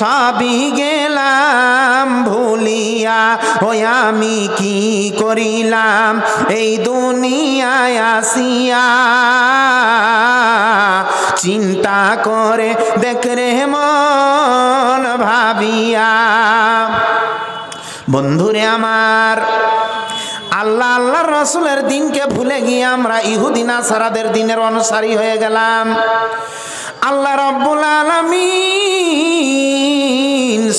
সবই গেলাম ভুলিয়া, ওই আমি কি করিলাম এই দুনিয়ায় আসিয়া। চিন্তা করে দেখ রে মন ভাবিয়া। বন্ধুরে আমার, আল্লাহ আল্লাহর রসুলের দিনকে ভুলে গিয়ে আমরা ইহুদি নাসারাদের দিনের অনুসারী হয়ে গেলাম। আল্লাহ রাব্বুল আলামিন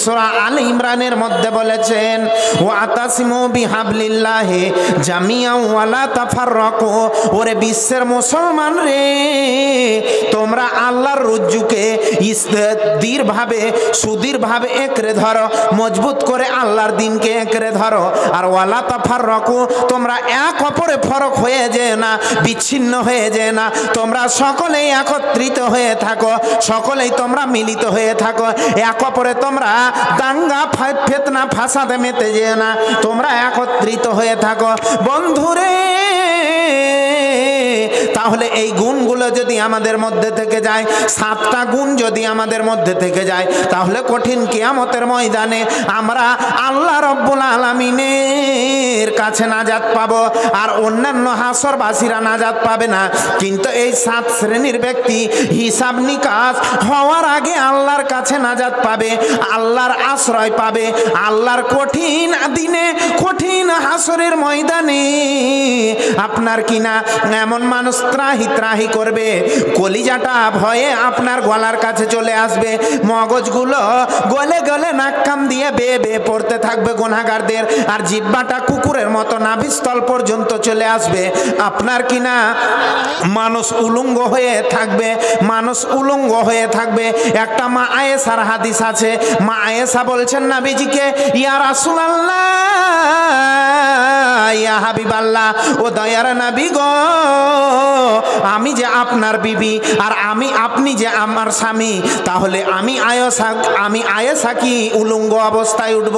সূরা আলে ইমরানের মধ্যে বলেছেন, ওয়াতাসিমু বিহাবলিল্লাহি জামিআন ওয়া লা তাফাররাকু। ওরে বিশ্বের মুসলমান রে, তোমরা আল্লাহর রজ্জুকে দৃঢ়ভাবে সুদৃঢ়ভাবে একরে ধরো, মজবুত করে আল্লাহর দিনকে একরে ধরো। আর ওয়া লা তাফাররাকু, তোমরা এক অপরে ফরক হয়ে যেও না, বিচ্ছিন্ন হয়ে যেও না। তোমরা সকলেই একত্রিত হয়ে থাকো, সকলেই তোমরা মিলিত হয়ে থাকো। এক অপরে তোমরা দাঙ্গা ফিতনা ফাসাদে মেতে যেও না, তোমরা একত্রিত হয়ে থাকো। বন্ধুরে, তাহলে এই গুণগুলো যদি আমাদের মধ্যে থেকে যায়, 7টা গুণ যদি আমাদের মধ্যে থেকে যায়, তাহলে কঠিন কিয়ামতের ময়দানে আমরা আল্লাহ রাব্বুল আলামিনের কাছে নাজাত পাবো, আর অন্যান্য হাসরবাসীরা নাজাত পাবে না। কিন্তু এই 7 শ্রেণীর ব্যক্তি হিসাব নিকাশ হওয়ার আগে আল্লাহর কাছে নাজাত পাবে, আল্লাহর আশ্রয় পাবে। আল্লাহর কঠিন দিনে, কঠিন হাসরের ময়দানে আপনার কিনা এমন মানুষ ত্রাহি ত্রাহি করবে, কলিজাটা ভয়ে আপনার গলার কাছে চলে আসবে, মগজগুলো গলে গলে নাক কান দিয়ে বেয়ে বেয়ে পড়তে থাকবে গুনাহগারদের, আর জিহ্বাটা কুকুরের মতো নাভিস্থল পর্যন্ত চলে আসবে। আপনার কিনা মানুষ উলঙ্গ হয়ে থাকবে, মানুষ উলঙ্গ হয়ে থাকবে। একটা মা আয়েশার হাদিস আছে, মা আয়েশা বলছেন নবীজিকে, ইয়া রাসূলুল্লাহ, ইয়া হাবিবাল্লাহ, ও দয়ার নবী গো, আমি যে আপনার বিবি আর আপনি যে আমার স্বামী, তাহলে আমি আয়েশা কি উলঙ্গ অবস্থায় উঠব?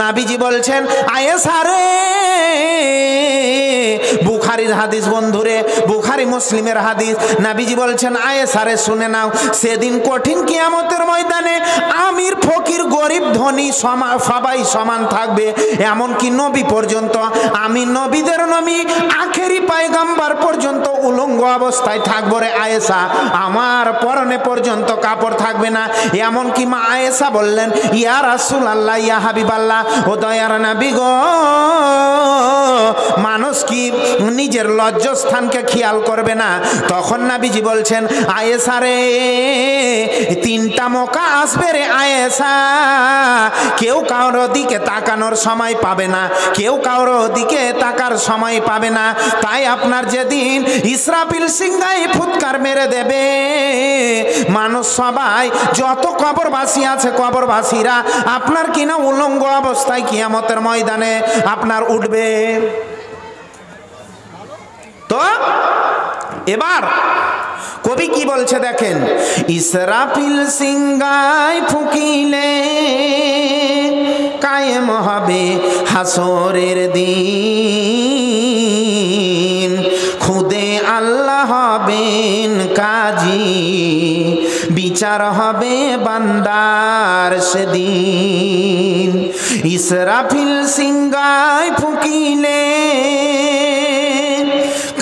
নবীজি বলছেন, আয়েশা রে, বুখারীর হাদিস বন্ধুরে, বুখারী মুসলিমের হাদিস। নবীজি বলছেন, আয়েশা রে শুনে নাও, সেদিন কঠিন কিয়ামতের ময়দানে আমির ফকির গরিব ধনী সবাই সমান থাকবে, এমনকি নবী পর্যন্ত, আমি নবীদের নবী আখেরি পয়গম্বর পর্যন্ত উলঙ্গ অবস্থায় থাকবো রে আয়েশা, আমার পরনে পর্যন্ত কাপড় থাকবে না। এমনকি মা আয়েশা বললেন, ইয়া রাসূলুল্লাহ, ইয়া হাবিবাল্লাহ, ও দয়ার নবী গো, মানুষ কি নিজের লজ্জাস্থানকে খেয়াল করবে না? তখন নবীজি বলছেন, আয়েশা রে, 3টা মৌকা আসবে রে আয়েশা, কেউ কারোর দিকে তাকানোর সময় পাবে না, কেউ কারোর দিকে তাকার সময় পাবে না। তাই আপনার যেদিন ইসরাফিল সিংহায় ফুৎকার মেরে দেবে, মানুষ সবাই যত কবরবাসী আছে, কবরবাসীরা আপনার কিনা উলঙ্গ অবস্থায় কিয়ামতের ময়দানে আপনার উঠবে। তো এবার কবি কি বলছে দেখেন, ইসরাফিল সিংহায় ফুঁকিলে কায়েম হবে হাসরের দিন, খুদে আল্লাহ হবেন কাজী, বিচার হবে বান্দার সেদিন। ইসরাফিল সিংহায় ফুঁকিলে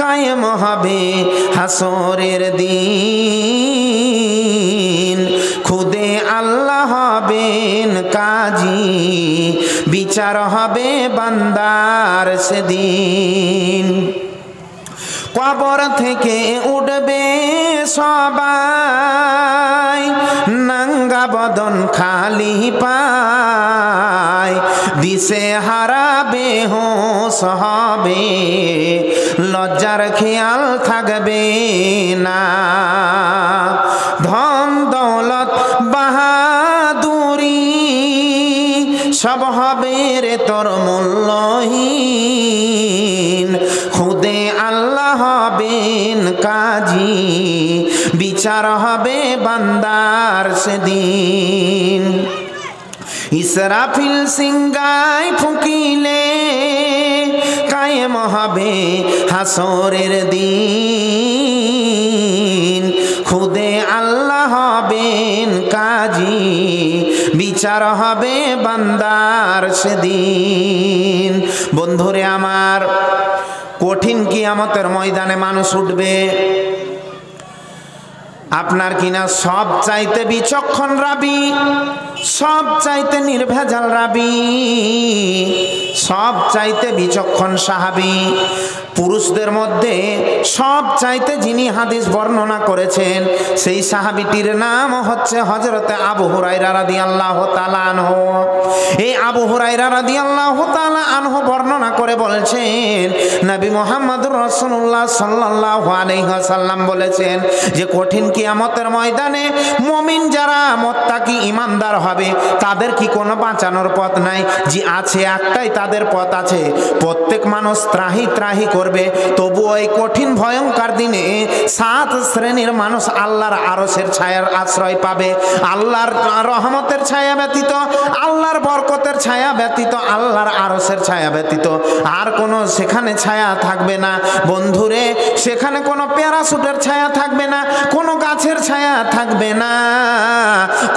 কায়েম হবে হাসরের দিন, খুদে আল্লাহ হবেন কাজী, বিচার হবে বান্দার সেদিন। কবর থেকে উঠবে সবাই, নাঙ্গা বদন খালি পায়, দিশে হারাবে হোশ হবে, লজ্জার খেয়াল থাকবে না। ধন দৌলত বাহাদুরি সব হবে রে তোর মূল্যহীন, খুদে আল্লাহ হবেন কাজী, বিচার হবে বান্দার সেদিন। ইসরাফিল সিংহায় ফুঁকিলে কায়েম হবে হাসরের দিন, খুদে আল্লাহ হবেন কাজী, বিচার হবে বান্দার সেদিন। বন্ধুরে আমার, কঠিন কিয়ামতের ময়দানে মানুষ উঠবে আপনার কিনা সব চাইতে বিচক্ষণ রাবি, সব চাইতে নির্ভেজাল রাবি, সব চাইতে বিচক্ষণ সাহাবী, পুরুষদের মধ্যে সব চাইতে যিনি হাদিস বর্ণনা করেছেন সেই সাহাবীটির নাম হচ্ছে হযরতে আবু হুরায়রা রাদিয়াল্লাহু তাআলা আনহু। এই আবু হুরায়রা রাদিয়াল্লাহু তাআলা আনহু বর্ণনা করে বলছেন, নবী মুহাম্মদুর রাসূলুল্লাহ সাল্লাল্লাহু আলাইহি ওয়াসাল্লাম বলেছেন যে কঠিন কিয়ামতের ময়দানে মুমিন যারা মুত্তাকি ঈমানদার হবে তাদের কি কোনো বাঁচানোর পথ নাই? যে আছে, একটাই তাদের পথ আছে। প্রত্যেক মানুষ ত্রাহি ত্রাহি করবে, তবু ওই কঠিন ভয়ঙ্কর দিনে 7 শ্রেণীর মানুষ আল্লাহর আরশের ছায়ার আশ্রয় পাবে। আল্লাহর রহমতের ছায়া ব্যতীত, আল্লাহর বরকতের ছায়া ব্যতীত, আল্লাহর আরশের ছায়া ব্যতীত আর কোনো সেখানে ছায়া থাকবে না। বন্ধুরে, সেখানে কোনো প্যারাসুটের ছায়া থাকবে না, কোনো গাছের ছায়া থাকবে না,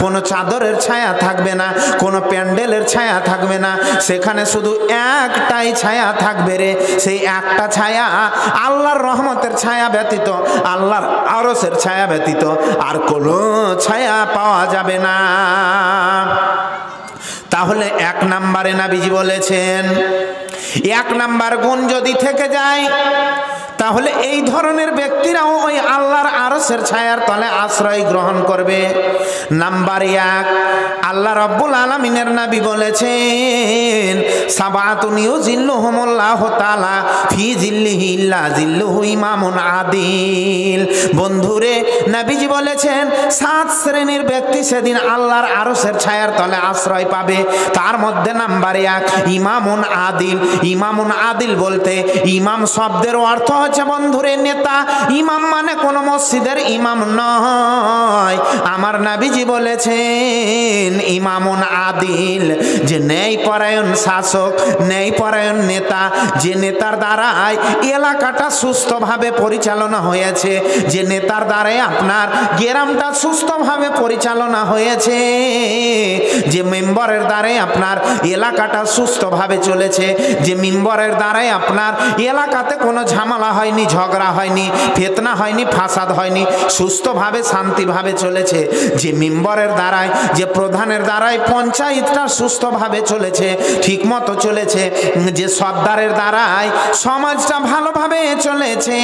কোনো চাদরের ছায়া থাকবে না, কোনো প্যান্ডেলের ছায়া থাকবে না। সেখানে শুধু একটাই ছায়া থাকবে রে, সেই একটা ছায়া আল্লাহর রহমতের ছায়া ব্যতীত, আল্লাহর আরশের ছায়া ব্যতীত আর কোনো ছায়া পাওয়া যাবে না। তাহলে 1 নম্বরে নবীজি বলেছেন, 1 নম্বর গুণ যদি থেকে যায় তাহলে এই ধরনের ব্যক্তিরাও ওই আল্লাহর আরশের ছায়ার তলে আশ্রয় গ্রহণ করবে। নাম্বার 1, আল্লাহ রাব্বুল আলামিনের নবী বলেছেন, সাবাতুন ইউজিল্লুহুমুল্লাহু তাআলা ফি জিল্লিহি ইল্লা জিল্লুহু ইমামুন আদিল। বন্ধুরে, নবীজি বলেছেন 7 শ্রেণীর ব্যক্তি সেদিন আল্লাহর আরশের ছায়ার তলে আশ্রয় পাবে। তার মধ্যে নাম্বার 1 ইমামুন আদিল। ইমামুন আদিল বলতে ইমাম শব্দের অর্থ হচ্ছে বন্ধুরে নেতা। ইমাম মানে কোন মসজিদের ইমাম নয়। আমার নবীজি বলেছেন ইমামুন আদিল, যে ন্যায় পরায়ণ শাসক, ন্যায় পরায়ণ নেতা, যে নেতার দ্বারাই এলাকাটা সুস্থভাবে পরিচালনা হয়েছে, যে নেতার দ্বারাই আপনার গ্রামটা সুস্থভাবে পরিচালনা হয়েছে, যে মেম্বারের দ্বারাই আপনার এলাকাটা সুস্থভাবে চলেছে, যে মেম্বারের দ্বারাই আপনার এলাকাতে কোনো ঝামেলা হয়নি, ঝগড়া হয়নি, ফিতনা হয়নি, ফাসাদ হয়নি, সুস্থভাবে শান্তিভাবে চলেছে, যে মেম্বারের দ্বারাই, যে প্রধানের দ্বারাই পঞ্চায়েতটা সুস্থভাবে চলেছে, ঠিকমতো চলেছে, যে সর্দারের দ্বারাই সমাজটা ভালোভাবে চলেছে,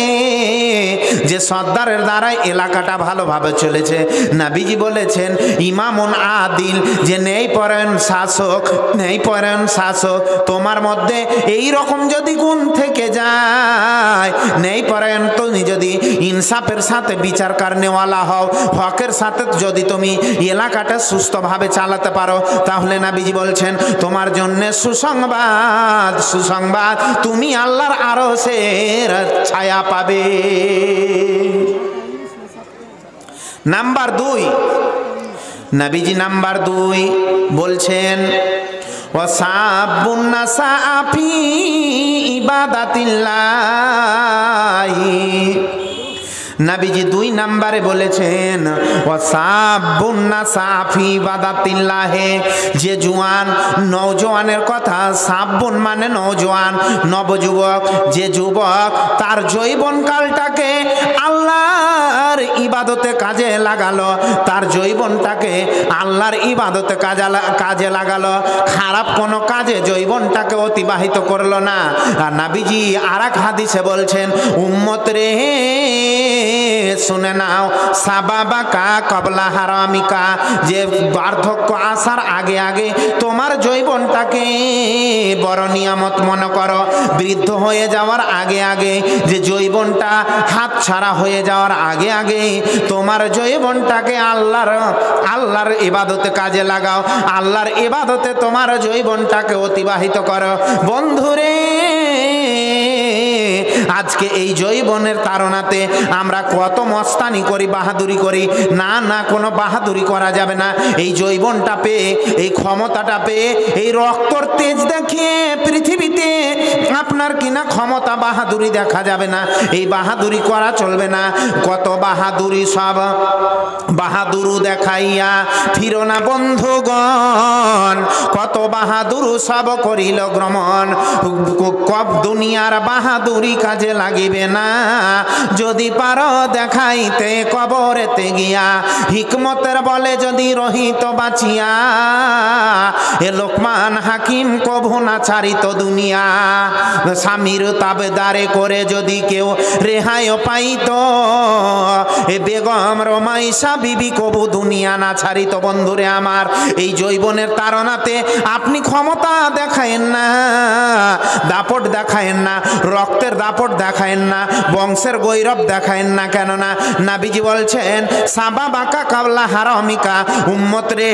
যে সর্দারের দ্বারাই এলাকাটা ভালোভাবে চলেছে। নবীজি বলেছেন ইমামুন আদিল, যে ন্যায় পরায়ণ শাসক, ন্যায় পরায়ণ শাসক। তোমার মধ্যে এই রকম যদি গুণ থেকে যায়, ন্যায় পরায়ণ, তুমি যদি ইনসাফের সাথে বিচার করনেওয়ালা হও, হকের সাথে যদি তুমি এলাকাটা সুস্থভাবে চালাতে পারো, তাহলে নবীজি বলছেন তোমার জন্য সুসংবাদ, সুসংবাদ, তুমি আল্লাহর আরশের ছায়া পাবে। নাম্বার 2, নবীজি নাম্বার 2 বলছেন ওয়াসাবুন নাসা ফি ইবাদাতিল্লাহি। নবীজি 2 নম্বরে বলেছেন ওয়াসাবুন নাসা ফি ইবাদাতিল্লাহি, যে জওয়ান নওজওয়ানের কথা, সাবুন মানে নওজওয়ান, নবযুবক, যে যুবক তার যৌবনকালটাকে আল্লাহর ইবাদতে কাজে লাগালো, তার যৌবনটাকে আল্লাহর ইবাদতে কাজে লাগালো, খারাপ কোনো কাজে যৌবনটাকে অতিবাহিত করলো না। আর নবীজি আরেক হাদিসে বলছেন উম্মত রে শুনে নাও, সাবাবাকা কবলা হারামিকা, যে বার্ধক্য আসার আগে আগে তোমার যৌবনটাকে বড় নিয়ামত মনে করো, বৃদ্ধ হয়ে যাওয়ার আগে আগে, যে যৌবনটা হাত ছাড়া হয়ে যাওয়ার আগে আগে তোমার যৌবনটাকে আল্লাহর ইবাদতে কাজে লাগাও, আল্লাহর ইবাদতে তোমার যৌবনটাকে অতিবাহিত করো। বন্ধুরে, আজকে এই যৌবনের তাড়নাতে আমরা কত মস্তানি করি, বাহাদুরি করি। না না, কোনো বাহাদুরি করা যাবে না। এই যৌবনটা পেয়ে, এই ক্ষমতাটা পেয়ে, এই রক্তর তেজ দেখিয়ে পৃথিবীতে আপনার কিনা ক্ষমতা বাহাদুরি দেখা যাবে না। এই বাহাদুরি করা চলবে না। কত বাহাদুরি, সব বাহাদুরু দেখাইয়া ফিরো না বন্ধুগণ, কত বাহাদুরু সব করিল গ্রমণ। কব দুনিয়ার বাহাদুরি কাজে লাগিবে না, যদি পারো দেখাইতে কবরেতে গিয়া। হিকমতের বলে যদি রহিত বাঁচিয়া, এ লোকমান হাকিম কভু না ছাড়িত দুনিয়া। স্বামীর তাবেদারে করে যদি কেউ রেহাইও পাইত, এ বেগম রমাইশা বিবি কবু দুনিয়া না ছাড়িত। বন্ধুরে আমার, এই যৌবনের তাড়নাতে আপনি ক্ষমতা দেখায়েন না, দাপট দেখায়েন না, রক্তের দাপট দেখায়েন না, বংশের গৌরব দেখায়েন না। কেননা নাবিজি বলছেন, সাবা বাঁকা কাবলা হারামিকা, উম্মত রে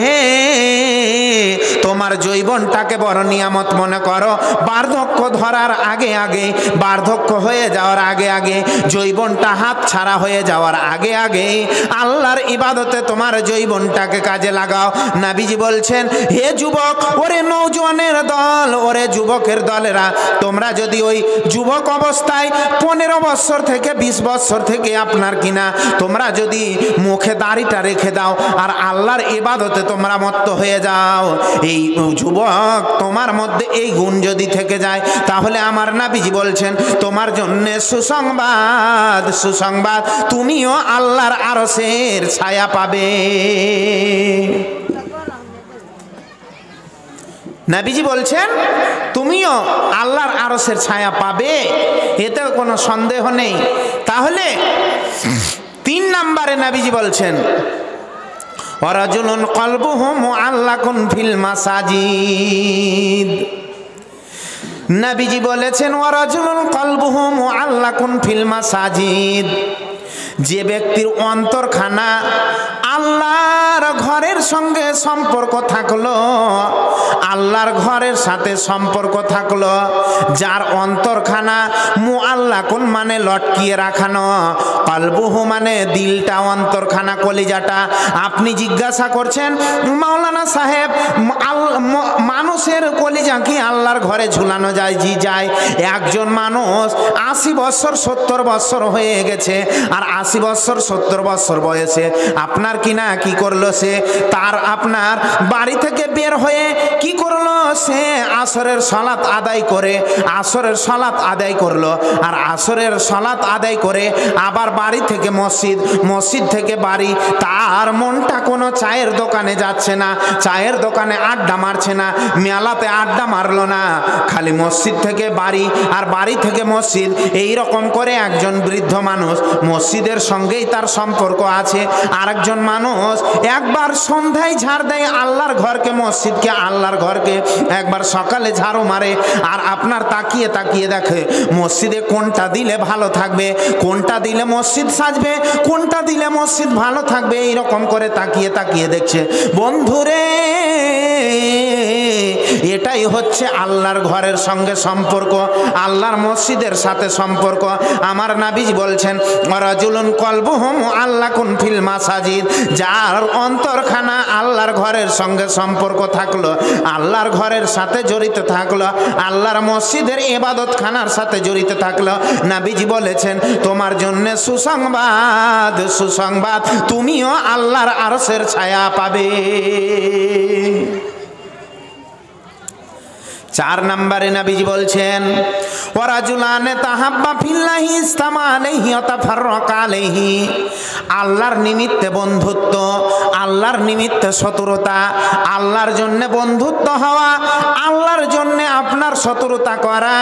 তোমার যৌবনটাকে বড় নিয়ামত মনে করো। বার্ধক্য ধরার আগে আগে, বার্ধক্য হয়ে যাওয়ার আগে আগে, যৌবনটা হাত ছাড়া হয়ে যাওয়ার আগে আগে আল্লাহর ইবাদতে তোমার যৌবনটাকে কাজে লাগাও। নাবিজি বলছেন, হে যুবক, ওরে নওজোয়ানের দল, ওরে যুবকের দলেরা, তোমরা যদি ওই যুবক অবস্থায় 15 বছর থেকে 20 বছর থেকে আপনার কিনা তোমরা যদি মুখে দাড়িটা রেখে দাও আর আল্লাহর ইবাদতে তোমরা মত্ত হয়ে যাও, এই যুবক তোমার মধ্যে এই গুণ যদি থেকে যায়, তাহলে আমার নাবিজি বলছেন তোমার জন্য সুসংবাদ, সুসংবাদ, তুমিও আল্লাহর আরশের ছায়া পাবে। নবীজি বলছেন তুমিও আল্লাহর আরশের ছায়া পাবে, এতে কোনো সন্দেহ নেই। তাহলে 3 নম্বরে নবীজি বলছেন, ওয়ারাজুলুন কলবুহু মুআল্লাকুন ফিল মাসাজিদ। নবীজি বলেছেন, ওয়ারাজুলুন কলবুহু মুআল্লাকুন ফিল মাসাজিদ, যে ব্যক্তির অন্তরখানা আল্লাহর ঘরের সঙ্গে সম্পর্ক থাকলো, আল্লাহর ঘরের সাথে সম্পর্ক থাকলো, যার অন্তরখানা মুআল্লাকুন মানে লটকিয়ে রাখানো, কলবুহু মানে দিলটা, অন্তরখানা কলিজাটা। আপনি জিজ্ঞাসা করছেন, মাওলানা সাহেব, মানুষের কলিজা কি আল্লাহর ঘরে ঝুলানো যায়? জি যায়। একজন মানুষ 80 বছর 70 বছর হয়ে গেছে, আর 80 বছর 70 বছর বয়সে আপনার কিনা কি করলো সে, তার আপনার বাড়ি থেকে বের হয়ে কি করলো সে, আসরের সালাত আদায় করে, আসরের সালাত আদায় করলো, আর আসরের সালাত আদায় করে আবার বাড়ি থেকে মসজিদ, মসজিদ থেকে বাড়ি। তার মনটা কোনো চায়ের দোকানে যাচ্ছে না, চায়ের দোকানে আড্ডা মারছে না, মেলাতে আড্ডা মারলো না, খালি মসজিদ থেকে বাড়ি আর বাড়ি থেকে মসজিদ। এই রকম করে একজন বৃদ্ধ মানুষ, মসজিদের সঙ্গেই তার সম্পর্ক আছে। আরেকজন মানুষ একবার সন্ধ্যায় ঝাড় দেয় আল্লাহর ঘরকে, মসজিদকে, আল্লাহর ঘরকে একবার সকালে ঝাড়ু মারে, আর আপনার তাকিয়ে তাকিয়ে দেখে মসজিদে কোনটা দিলে ভালো থাকবে, কোনটা দিলে মসজিদ সাজবে, কোনটা দিলে মসজিদ ভালো থাকবে, এইরকম করে তাকিয়ে তাকিয়ে দেখছে। বন্ধুরে, এটাই হচ্ছে আল্লাহর ঘরের সঙ্গে সম্পর্ক, আল্লাহর মসজিদের সাথে সম্পর্ক। আমার নবী বলছেন, রাজুলুন কলবুহু মুআল্লাকুন ফিল মাসাজিদ, যার অন্তরখানা আল্লাহর ঘরের সঙ্গে সম্পর্ক থাকলো, আল্লাহর ঘরের সাথে জড়িত থাকলো, আল্লাহর মসজিদের ইবাদতখানার সাথে জড়িত থাকলো, নবীজি বলেছেন তোমার জন্য সুসংবাদ, সুসংবাদ, তুমিও আল্লাহর আরশের ছায়া পাবে। 4 নম্বরে নবীজি বলছেন, ওয়ারাজুলানে তাহাব্বা ফিল্লাহি ইসতামা আলাইহি ওয়া তাফাররাকা আলাইহি, আল্লাহর নিমিত্তে বন্ধুত্ব, আল্লাহর নিমিত্তে শত্রুতা, আল্লাহর জন্য বন্ধুত্ব হওয়া, আল্লাহর জন্য আপনার শত্রুতা করা।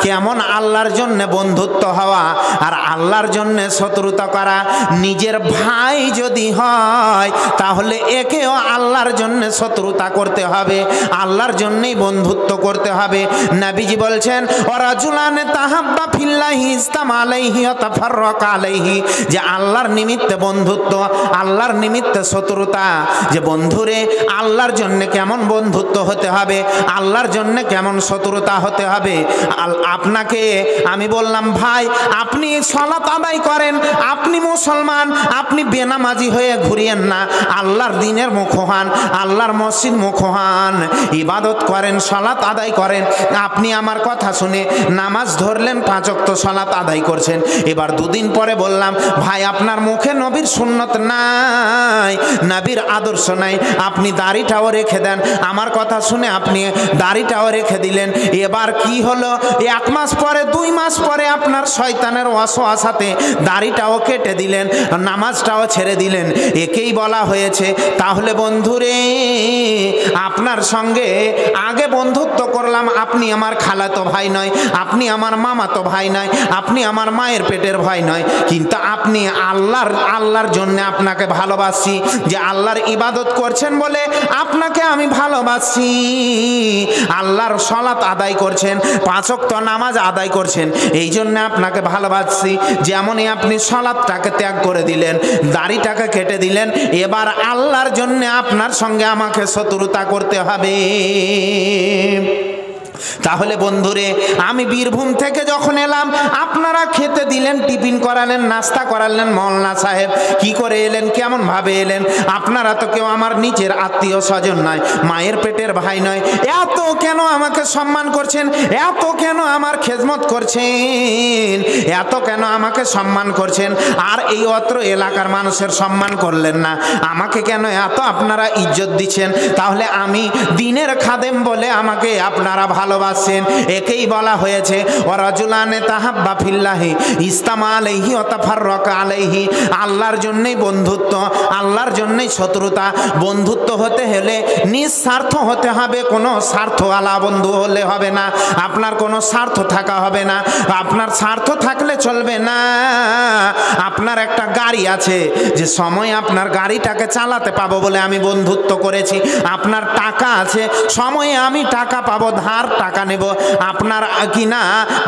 কেমন আল্লাহর জন্য বন্ধুত্ব হওয়া আর আল্লাহর জন্য শত্রুতা করা? নিজের ভাই যদি হয় তাহলে একেও আল্লাহর জন্য শত্রুতা করতে হবে, আল্লাহর জন্যই বন্ধুত্ব করতে হবে। নবীজি বলেন, বলছেন ওয়ারাজুলানে তাহাব্বা ফিল্লাহি ইস্তামা আলাইহি ওয়া তাফাররাকা আলাইহি, যে আল্লাহর নিমিত্তে বন্ধুত্ব, আল্লাহর নিমিত্তে শত্রুতা। যে বন্ধুরে আল্লাহর জন্য কেমন বন্ধুত্ব হতে হবে, আল্লাহর জন্য কেমন শত্রুতা হতে হবে। আপনাকে আমি বললাম ভাই আপনি সালাত আদায় করেন, আপনি মুসলমান, আপনি বেনামাজি হয়ে ঘুরিয়েন না, আল্লাহর দ্বীনের মুখ হন, আল্লাহর মসজিদ মুখ হন, ইবাদত করেন, সালাত আদায় করেন। আপনি আমার কথা শুনে নামাজ ধরলেন, 5 ওয়াক্ত সালাত আদায় করছেন। এবার দুদিন পরে বললাম ভাই আপনার মুখে নবীর সুন্নত নাই, নবীর আদর্শ নাই, আপনি দাড়িটাও রেখে দেন। আমার কথা শুনে আপনি দাড়িটাও রেখে দিলেন। এবার কি হলো, 1 মাস পরে 2 মাস পরে আপনার শয়তানের ওয়াসওয়াসাতে দাড়িটাও কেটে দিলেন, নামাজটাও ছেড়ে দিলেন। একেই বলা হয়েছে। তাহলে বন্ধুরে আপনার সঙ্গে আগে বন্ধুত্ব করলাম, আপনি আমার খালাতো ভাই নয়, আপনি আমার মামাতো ভাই নয়, আপনি আমার মায়ের পেটের ভাই নয়, কিন্তু আপনি আল্লাহর জন্য আপনাকে ভালোবাসি, যে আল্লাহর ইবাদত করছেন বলে আপনাকে আমি ভালোবাসি। আল্লাহর সালাত আদায় করছেন, 5 ওয়াক্ত নামাজ আদায় করছেন, এই জন্য আপনাকে ভালোবাসি। যেমনই আপনি সালাতটাকে ত্যাগ করে দিলেন, দাড়িটাকে কেটে দিলেন, এবার আল্লাহর জন্য আপনার সঙ্গে আমাকে শত্রুতা করতে হবে। তাহলে বন্ধুরে আমি বীরভূম থেকে যখন এলাম, আপনারা খেতে দিলেন, টিফিন করালেন, নাস্তা করালেন, মৌলানা সাহেব কি করে এলেন, কেমন ভাবে এলেন? আপনারা তো কেউ আমার নিচের আত্মীয় স্বজন নয়, মায়ের পেটের ভাই নয়, এত কেন আমাকে সম্মান করছেন, এত কেন আমার খেদমত করছেন, এত কেন আমাকে সম্মান করছেন? আর এই অত্র এলাকার মানুষের সম্মান করলেন না, আমাকে কেন এত আপনারা ইজ্জত দিচ্ছেন? তাহলে আমি দ্বীনের খাদেম বলে আমাকে আপনারা ভালোবাসেন। একেই বলা হয়েছে ওয়ারাজুলানে তাহাব্বা ফিল্লাহি ইস্তামা আলাইহি ওয়া তাফাররাকা আলাইহি। আল্লাহর জন্যই বন্ধুত্ব, আল্লাহর জন্যই শত্রুতা। বন্ধুত্ব হতে হলে নিঃস্বার্থ হতে হবে, কোনো স্বার্থওয়ালা বন্ধু হলে হবে না, আপনার কোনো স্বার্থ থাকা হবে না, আপনার স্বার্থ থাকলে চলবে না। আপনার একটা গাড়ি আছে, যে সময় আপনার গাড়িটাকে চালাতে পাবো বলে আমি বন্ধুত্ব করেছি। আপনার টাকা আছে, সময়ে আমি টাকা পাবো, ধার টাকা নেব। আপনার কিনা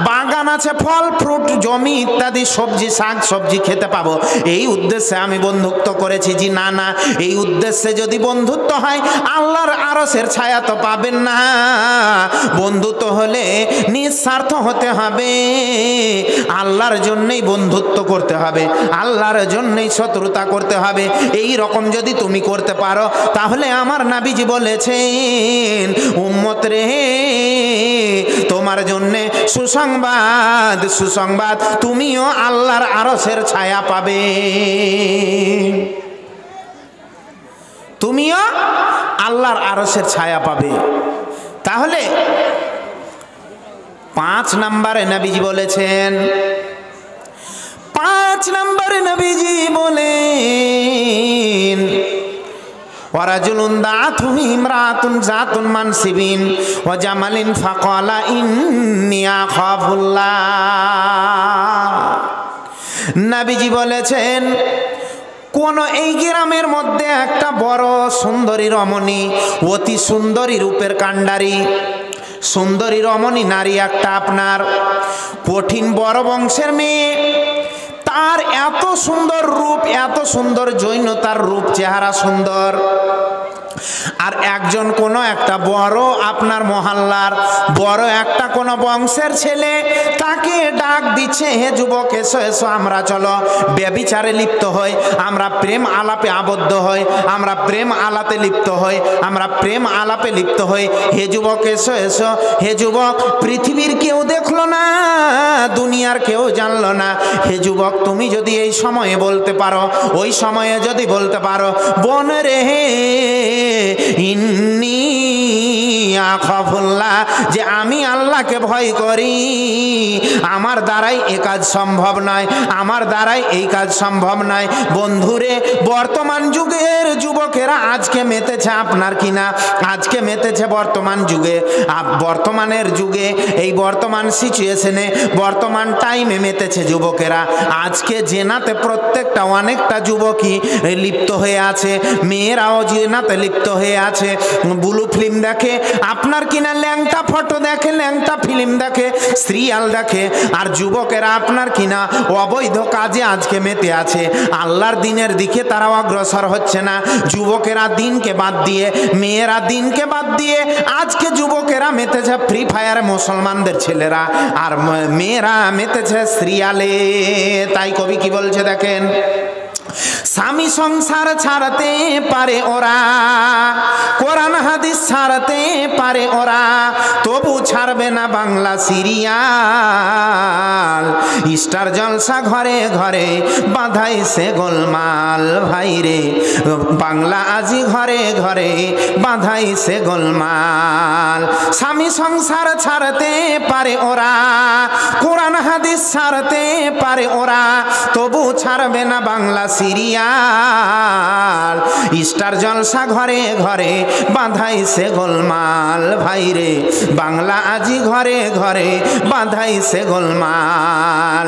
বাগান আছে, ফল ফ্রুট জমি ইত্যাদি সবজি শাক সবজি খেতে পাবো, এই উদ্দেশ্যে আমি বন্ধুত্ব করেছি। জি না না, এই উদ্দেশ্যে যদি বন্ধুত্ব হয় আল্লাহর আরশের ছায়া তো পাবেন না। বন্ধুত্ব হলে নিঃস্বার্থ হতে হবে, আল্লাহর জন্যই বন্ধুত্ব করতে হবে, আল্লাহর জন্যই শত্রুতা করতে হবে। এই রকম যদি তুমি করতে পারো, তাহলে আমার নবীজি বলেছেন উম্মত রে তোমার জন্যে সুসংবাদ, সুসংবাদ, তুমিও আল্লাহর আরশের ছায়া পাবে, তুমিও আল্লাহর আরশের ছায়া পাবে। তাহলে 5 নম্বরে নবীজি বলেছেন, 5 নম্বরে নবীজি বলেন ওয়ারাজুলুন দাআতুহু ইমরাতুন যাতুন মানসিবিন ওয়া জামালিন ফাকালা ইন্নী আখাফুল্লাহ। নবীজি বলেছেন কোন এই গ্রামের মধ্যে একটা বড় সুন্দরী রমণী, অতি সুন্দরী রূপের কাণ্ডারী, সুন্দরী রমণী নারী একটা, আপনার কঠিন বড় বংশের মেয়ে, তার এত সুন্দর রূপ, এত সুন্দর জৈন, তার রূপ চেহারা সুন্দর। আর একজন কোনো একটা বড় আপনার মহল্লার বড় একটা কোনো বংশের ছেলে তাকে ডাক দিচ্ছে, হে যুবক এসো এসো, আমরা চলো ব্যভিচারে লিপ্ত হই, আমরা প্রেম আলাপে আবদ্ধ হই, আমরা প্রেম আলাপে লিপ্ত হই, আমরা প্রেম আলাপে লিপ্ত হই। হে যুবক এসো এসো, হে যুবক পৃথিবীর কেউ দেখলো না, দুনিয়ার কেউ জানলো না, হে যুবক তুমি যদি এই সময়ে বলতে পারো, ওই সময়ে যদি বলতে পারো বোন রে ইন্নী আখাফুল্লাহ, যে আমি আল্লাহকে ভয় করি, আমার দ্বারাই এ কাজ সম্ভব নয়, আমার দ্বারাই এই কাজ সম্ভব নয়। বন্ধুরে বর্তমান যুগের যুবকেরা আজকে মেতেছে আপনার কিনা, আজকে মেতেছে বর্তমান যুগে, বর্তমানের যুগে এই বর্তমান সিচুয়েশনে বর্তমান টাইমে মেতেছে যুবকেরা। আজকে জেনাতে প্রত্যেকটা অনেকটা যুবকই লিপ্ত হয়ে আছে, মেয়েরাও জেনাতে লিপ্ত হয়ে আছে, ব্লু ফিল্ম দেখে আপনার কিনা ল্যাংটা ফটো দেখে, ল্যাংটা ফিল্ম দেখে, সিরিয়াল দেখে, আর যুবকেরা আপনার কিনা অবৈধ কাজে আজকে মেতে আছে। আল্লাহর দিনের দিকে তারা অগ্রসর হচ্ছে না। যুবকেরা দিনকে বাদ দিয়ে, মেয়েরা দিনকে বাদ দিয়ে আজকে যুবকেরা মেতেছে ফ্রি ফায়ারে, মুসলমানদের ছেলেরা, আর মেয়েরা মেতেছে সিরিয়ালে। তাই কবি কি বলছে দেখেন, স্বামী সংসার ছাড়তে পারে ওরা, কোরআন হাদিস ছাড়তে পারে ওরা, তবু ছাড়বে না বাংলা সিরিয়াল। স্টার জলসা ঘরে ঘরে বাঁধাইছে গোলমাল, ভাইরে বাংলা আজি ঘরে ঘরে বাঁধাইছে গোলমাল। স্বামী সংসার ছাড়তে পারে ওরা, কোরআন হাদিস ছাড়তে পারে ওরা, তবু ছাড়বে না বাংলা সিরিয়াল। স্টার জলসা ঘরে ঘরে বাঁধাইছে গোলমাল, ভাইরে বাংলা আজি ঘরে ঘরে বাঁধাইছে গোলমাল।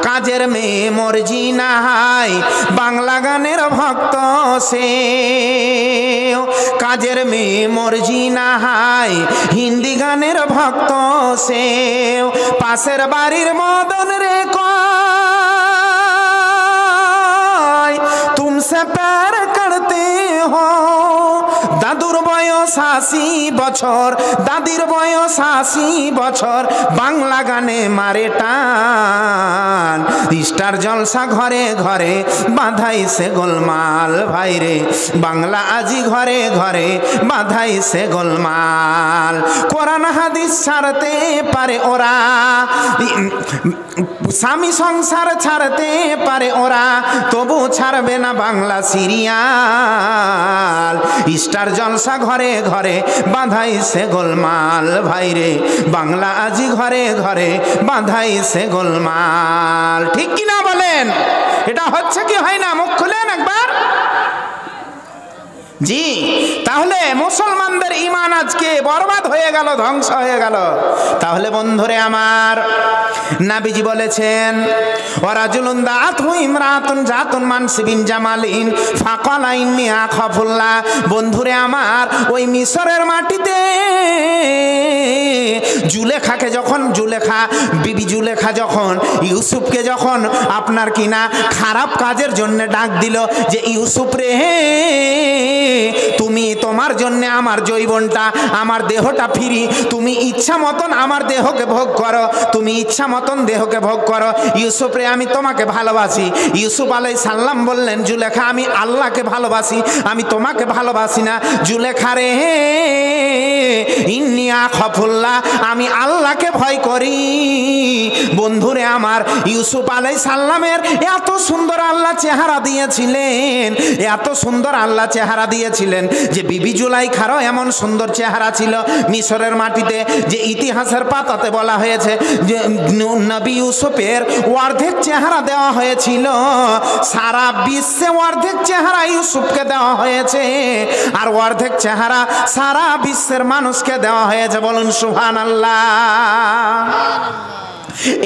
কাজের মেয়ে মর্জি নাই, বাংলা গানের ভক্ত সে, কাজের মেয়ে মর্জি নাই, হিন্দি গানের ভক্ত সে। পাশের বাড়ির মদন রে तुमसे प्यार करते हो, দাদুর বয়স ৮০ বছর, দাদির বয়স ৮০ বছর, বাংলা গানে মারে টান। স্টার জলসা ঘরে ঘরে বাঁধাইছে গোলমাল, ভাইরে বাংলা আজি ঘরে ঘরে বাঁধাইছে গোলমাল। কোরআন হাদিস ছাড়তে পারে ওরা, স্বামী সংসার ছাড়তে পারে ওরা, তবু ছাড়বে না বাংলা সিরিয়াল। স্টার জলসা ঘরে ঘরে বাঁধাইছে গোলমাল, ভাইরে বাংলা আজি ঘরে ঘরে বাঁধাইছে গোলমাল। ঠিক কিনা বলেন? এটা হচ্ছে কি হয় না? মুখ খুলেন একবার। জি, তাহলে মুসলমানদের ঈমান আজকে বরবাদ হয়ে গেল, ধ্বংস হয়ে গেল। তাহলে বন্ধুরে আমার, নবীজি বলেছেন ওয়ারাজুলুন দাআতহু ইমরাতুন জাতুন মানসিবিন জামালিন ফাকালা ইন্নী আখাফুল্লাহ। বন্ধুরে আমার, ওই মিশরের মাটিতে জুলেখাকে যখন, বিবি জুলেখা যখন ইউসুফকে যখন আপনার কিনা খারাপ কাজের জন্য ডাক দিল যে ইউসুফ রে, তুমি তোমার জন্য আমার জৈবনটা, আমার দেহটা ফিরি, তুমি ইচ্ছা মতন আমার দেহকে ভোগ করো, তুমি ইচ্ছা মতন দেহকে ভোগ করো। ইউসুফ রে, আমি তোমাকে ভালোবাসি। ইউসুফ আলাইহিস সালাম বললেন, জুলেখা আমি আল্লাহকে ভালোবাসি, আমি তোমাকে ভালোবাসি না। জুলেখা রে, ইন্নী আখাফুল্লাহ, আমি আল্লাহকে ভয় করি। বন্ধুরে আমার, ইউসুফ আলাইহিস সালামের এত সুন্দর আল্লাহ চেহারা দিয়েছিলেন, এত সুন্দর আল্লাহ চেহারা দিয়েছিলেন যে বিবি জুলাইখারও এমন সুন্দর চেহারা ছিল। মিশরের মাটিতে যে ইতিহাসের পাতাতে বলা হয়েছে যে নবী ইউসুফের অর্ধেক চেহারা দেওয়া হয়েছিল, সারা বিশ্বে অর্ধেক চেহারা ইউসুফকে দেওয়া হয়েছে, আর অর্ধেক চেহারা সারা বিশ্বের মানুষকে দেওয়া হয়েছে। বলুন সুবহানাল্লাহ।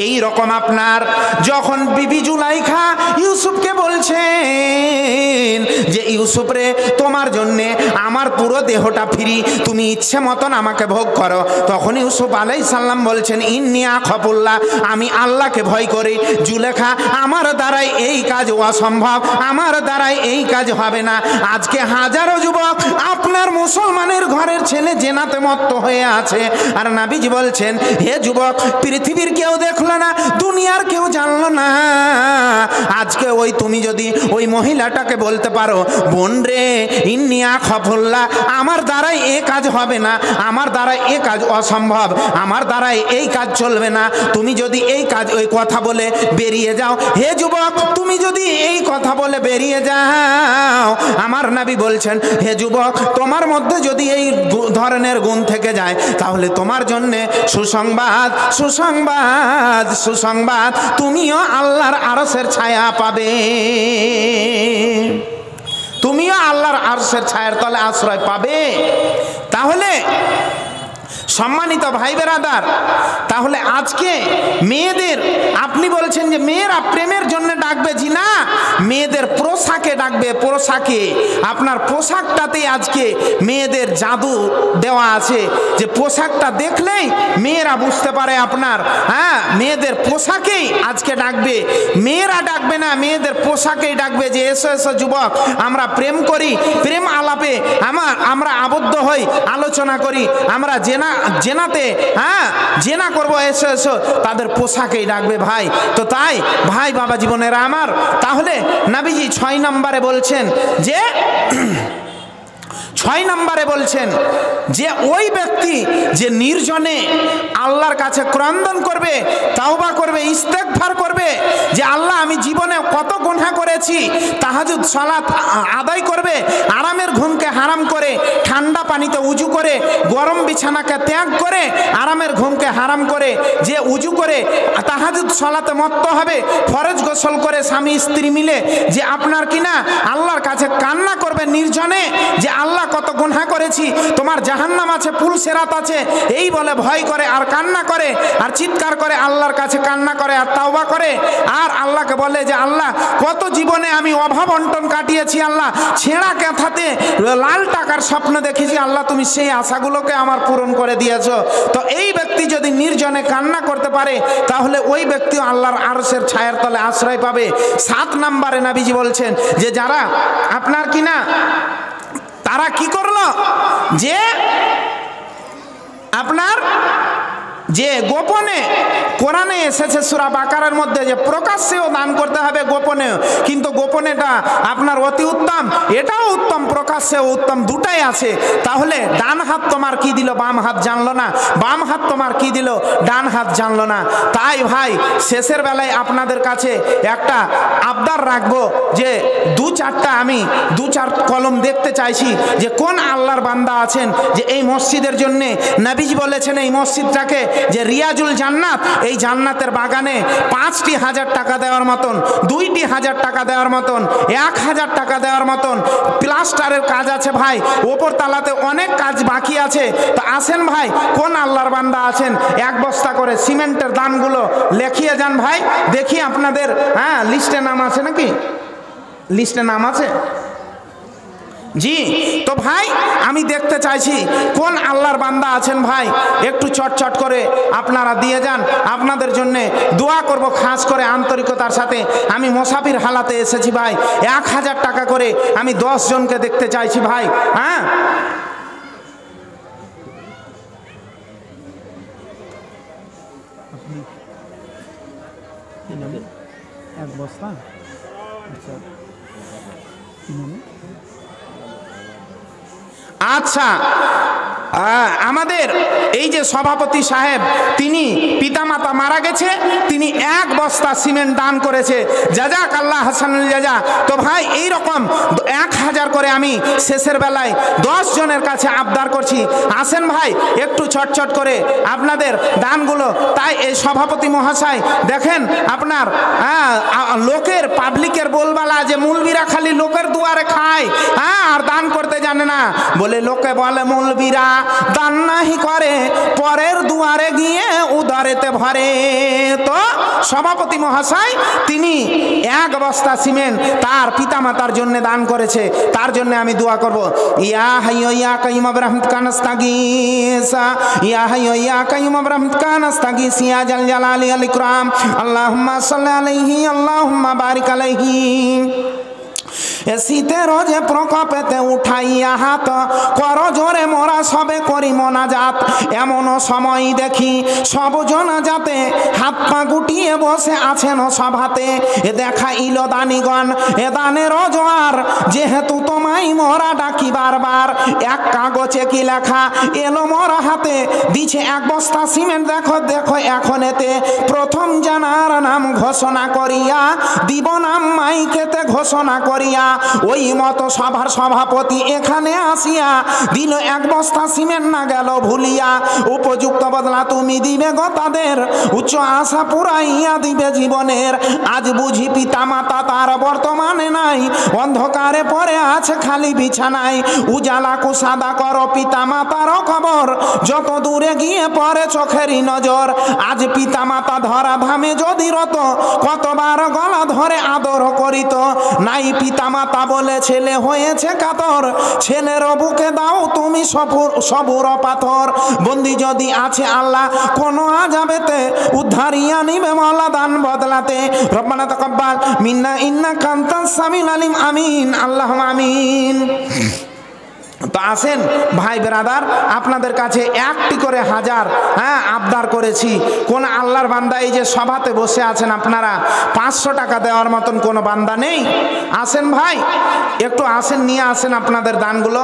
এই রকম আপনার যখন বিবি জুলাইখা ইউসুফকে বলছেন যে ইউসুফ রে, তোমার জন্যে আমার পুরো দেহটা ফ্রি, তুমি ইচ্ছে মতন আমাকে ভোগ করো, তখন ইউসুফ আলাইহিস সালাম বলছেন, ইন্নী আখাফুল্লাহ, আমি আল্লাহকে ভয় করি। জুলেখা, আমার দ্বারাই এই কাজ অসম্ভব, আমার দ্বারাই এই কাজ হবে না। আজকে হাজারো যুবক আপনার মুসলমানের ঘরের ছেলে জেনাতে মত্ত হয়ে আছে, আর নবীজি বলছেন, হে যুবক, পৃথিবীর কেউ দেখলো না, দুনিয়ার কেউ জানলো না। আজকে ওই তুমি যদি ওই মহিলাটাকে বলতে পারো, বোন রে, ইন্নী আখাফুল্লাহ, আমার দ্বারাই এই কাজ হবে না, আমার দ্বারাই এই কাজ অসম্ভব, আমার দ্বারাই এই কাজ চলবে না, তুমি যদি এই কাজ, ওই কথা বলে বেরিয়ে যাও। হে যুবক, তুমি যদি এই কথা বলে বেরিয়ে যাও, আমার নবী বলছেন, হে যুবক, তোমার মধ্যে যদি এই ধরনের গুণ থেকে যায়, তাহলে তোমার জন্যে সুসংবাদ, সুসংবাদ, সুসংবাদ, তুমিও আল্লাহর আরশের ছায়া পাবে, তুমিও আল্লাহর আরশের ছায়ার তলে আশ্রয় পাবে। তাহলে সম্মানিত ভাই বেরাদার, তাহলে আজকে মেয়েদের আপনি বলছেন যে মেয়েরা প্রেমের জন্য ডাকবে, জি না, মেয়েদের পোশাকে ডাকবে। পোশাকে আপনার পোশাকটাতে আজকে মেয়েদের জাদু দেওয়া আছে, যে পোশাকটা দেখলেই মেয়েরা বুঝতে পারে আপনার, হ্যাঁ, মেয়েদের পোশাকেই আজকে ডাকবে। মেয়েরা ডাকবে না, মেয়েদের পোশাকেই ডাকবে, যে এসো এসো যুবক, আমরা প্রেম করি, প্রেম আলাপে আমরা আবদ্ধ হই, আলোচনা করি, আমরা জেনাতে, হ্যাঁ, জেনা করব, এসো এসো, তাদের পোশাকেই ডাকবে ভাই। তো তাই ভাই বাবা জীবনেরা আমার, তাহলে নবীজি 6 নম্বরে বলছেন যে 6 নম্বরে বলছেন যে ওই ব্যক্তি যে নির্জনে আল্লাহর কাছে ক্রন্দন করবে, তাওবা করবে, ইস্তেগফার করবে, যে আল্লাহ আমি জীবনে কত গুনাহ করেছি, তাহাজ্জুদ সালাত আদায় করবে, আরামের ঘুমকে হারাম করে, ঠান্ডা পানিতে উজু করে, গরম বিছানাকে ত্যাগ করে, আরামের ঘুমকে হারাম করে, যে উজু করে তাহাজ্জুদ সালাতে মত্ত হবে, ফরজ গোসল করে স্বামী স্ত্রী মিলে, যে আপনার কিনা আল্লাহর কাছে কান্না করবে নির্জনে, যে আল্লাহ কত গুনাহ করেছি, তোমার জাহান্নাম আছে, পুলসেরাত আছে, এই বলে ভয় করে আর কান্না করে আর চিৎকার করে আল্লাহর কাছে কান্না করে আর তাওবা করে, আর আল্লাহকে বলে যে আল্লাহ কত জীবনে আমি অভাব অনটন কাটিয়েছি, আল্লাহ ছেঁড়া কাঁথাতে লাল টাকার স্বপ্ন দেখেছি, আল্লাহ তুমি সেই আশাগুলোকে আমার পূরণ করে দিয়েছো। তো এই ব্যক্তি যদি নির্জনে কান্না করতে পারে, তাহলে ওই ব্যক্তিও আল্লাহর আরশের ছায়ার তলে আশ্রয় পাবে। 7 নম্বরে নবীজি বলছেন যে যারা আপনার কিনা তারা কি করলো, যে আপনার যে গোপনে, কোরআনে এসেছে সূরা বাকারার মধ্যে যে প্রকাশ্যেও দান করতে হবে, গোপনেও, কিন্তু গোপনেটা আপনার অতি উত্তম, এটাও উত্তম, প্রকাশ্যেও উত্তম, দুটাই আছে। তাহলে ডান হাত তোমার কি দিল, বাম হাত জানলো না, বাম হাত তোমার কি দিল, ডান হাত জানলো না। তাই ভাই শেষের বেলায় আপনাদের কাছে একটা আবদার রাখবো, যে 2-4টা আমি 2-4 কলম দেখতে চাইছি, যে কোন আল্লাহর বান্দা আছেন যে এই মসজিদের জন্যে নবীজি বলেছেন এই মসজিদটাকে যে রিয়াজুল জান্নাত, এই জান্নাতের বাগানে 5টি হাজার টাকা দেওয়ার মতন, 2টি হাজার টাকা দেওয়ার মতন, 1000 টাকা দেওয়ার মতন প্লাস্টারের কাজ আছে ভাই, ওপর তালাতে অনেক কাজ বাকি আছে। তো আসেন ভাই, কোন আল্লাহর বান্দা আছেন 1 বস্তা করে সিমেন্টের দানগুলো লিখিয়ে যান ভাই, দেখি আপনাদের, হ্যাঁ, লিস্টে নাম আছে নাকি, লিস্টে নাম আছে? জি। তো ভাই আমি দেখতে চাইছি কোন আল্লাহর বান্দা আছেন ভাই, একটু চটচট করে আপনারা দিয়ে যান, আপনাদের জন্য দোয়া করব খাস করে আন্তরিকতার সাথে। আমি মুসাফির হালাতে এসেছি ভাই, 1000 টাকা করে আমি 10 জনকে দেখতে চাইছি ভাই, হ্যাঁ। এক বস্তা, আচ্ছা, আমাদের এই যে সভাপতি সাহেব, তিনি পিতামাতা মারা গেছে, তিনি 1 বস্তা সিমেন্ট দান করেছে, জাজাক আল্লাহ হাসানুল জাজা। তো ভাই এই রকম 1000 করে আমি শেষের বেলায় 10 জনের কাছে আবদার করছি, আসেন ভাই একটু চটচট করে আপনাদের দানগুলো। তাই এই সভাপতি মহাশয় দেখেন, আপনার লোকের পাবলিকের বলবালা যে মৌলবীরা খালি লোকের দুয়ারে খায়, হ্যাঁ, আর দান করতে জানে না, বলে লোকে বলে মৌলবীরা দান নাহি করে, পরের দুয়ারে গিয়ে উদারেতে ভরে। তো সভাপতি মহাশয় তিনি 1 বস্তা সিমেন্ট তার পিতামাতার জন্য দান করেছে, তার জন্য আমি দোয়া করব। ইয়া হাইয়্যু ইয়া কাইয়্যুম বিরহমাতিকা নাস্তাগীস, ইয়া হাইয়্যু ইয়া কাইয়্যুম বিরহমাতিকা নাস্তাগীস, ইয়া জাল জালালি ওয়াল ইকরাম, আল্লাহুম্মা সাল্লি আলাইহি, আল্লাহুম্মা বারিক আলাইহি। শীতে রোজে প্রকোপেতে উঠাইয়া হাত কর জোরে মোরা সবে করি মোনাজাত, এমন সময় দেখি সব জনা যাতে হাত পা গুটিয়ে বসে আছেন সভাতে, এ দেখাইল দানিগণ এ দানের জোয়ার, যেহেতু তোমায় মোরা ডাকি বারবার, 1 কাগজে কি লেখা এলো মোরা হাতে, দিছে 1 বস্তা সিমেন্ট, দেখো দেখো এখন এতে প্রথম জানার নাম ঘোষণা করিয়া, দিব নাম মাইকেতে ঘোষণা করিয়া, ওই মতো সভার সভাপতি এখানে আসিয়া দিল 1 বস্তা অবস্থা সিমেন্ট না গেল ভুলিয়া, উপযুক্ত বদলা তুমি দিবে গো তাদের, উচ্চ আশা পুরাইয়া দিবে জীবনের। আজ বুঝি পিতা মাতা তার বর্তমানে নাই, অন্ধকারে পড়ে আছে খালি বিছানায়। উজালা কুসাদা করো পিতা মাতার খবর, যত দূরে গিয়ে পড়ে চোখেরই নজর। আজ পিতা মাতা ধরা ধামে যদি রত, কতবার গলা ধরে আদর করিত। নাই পিতা মাতা বলে ছেলে হয়েছে কাতর, ছেলের বুকে দাও তুমি সবুর পাথর। বন্দি যদি আছে আল্লাহ কোন আযাবেতে, উদ্ধারিয়া নিবে মওলা দান বদলাতে। রব্বানা তাকাব্বাল মিন্না ইন্নাকা আনতাস সামিউল আলিম। আমিন আল্লাহুম্মা আমিন। তো আসেন ভাই ব্রাদার, আপনাদের কাছে একটি করে হাজার আবদার করেছি। কোন আল্লাহর বান্দা এই যে সভাতে বসে আছেন আপনারা, 500 টাকা দেওয়ার মতন কোনো বান্দা নেই? আসেন ভাই, একটু আসেন, নিয়ে আসেন আপনাদের দানগুলো।